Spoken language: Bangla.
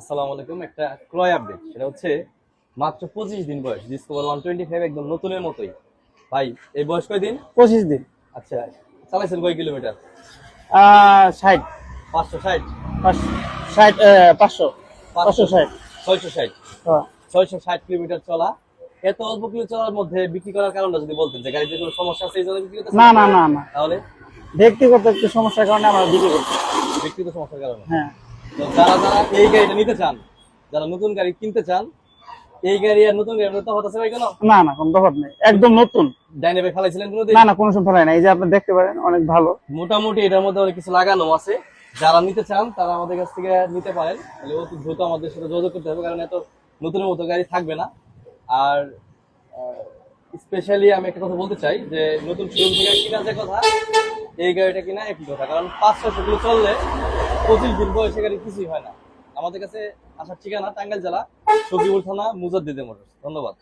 আসসালামু আলাইকুম। একটা ক্রয় আপডেট, সেটা হচ্ছে মাত্র 25 দিন বয়স, ডিসকভার 125 একদম নতুনের মতোই। ভাই এই বয়স কয় দিন? 25 দিন। আচ্ছা, চালাইছেন কয় কিলোমিটার? 60। 560? 60, 500। 560। 660? হ্যাঁ। 660 কিলোমিটার চলা। এত অল্প কিলো চলার মধ্যে বিক্রি করার কারণটা যদি বলতেন, যে গাড়িতে কোনো সমস্যা আছে এই জন্য বিক্রি করতেছেন? না না না না, তাহলে ব্যক্তিগত একটু সমস্যার কারণে আমরা বিক্রি করছি। ব্যক্তিগত সমস্যার কারণে। হ্যাঁ। তো যারা যারা এই গাড়িটা নিতে চান, যারা নতুন গাড়ি কিনতে চান, এই গাড়ি আর নতুন গাড়ির মধ্যে তফাৎ আছে ভাই কোনো? না না, কোনো তফাৎ নেই, একদম নতুন। ডাইনে ভাই ফেলাইছিলেন কোনোদিন? না না, কোনো সমস্যা হয় না, এই যে আপনি দেখতে পারেন অনেক ভালো। মোটামুটি এটার মধ্যে অনেক কিছু লাগানো আছে। যারা নিতে চান তারা আমাদের কাছ থেকে নিতে পারেন। তাহলে অতি দ্রুত আমাদের সাথে যোগাযোগ করতে হবে, কারণ এত নতুনের মতো গাড়ি থাকবে না। আর স্পেশালি আমি একটা কথা বলতে চাই, যে নতুন শোরুম থেকে কিনা যে কথা, এই গাড়িটা কিনা একই কথা। কারণ 500 কিলো চললে 25 দিন বয়সে গাড়ি কিছুই হয় না। আমাদের কাছে আসার ঠিকানা টাঙ্গাইল জেলা সখীপুর থানা মুজাদ্দিদে মোটরস। ধন্যবাদ।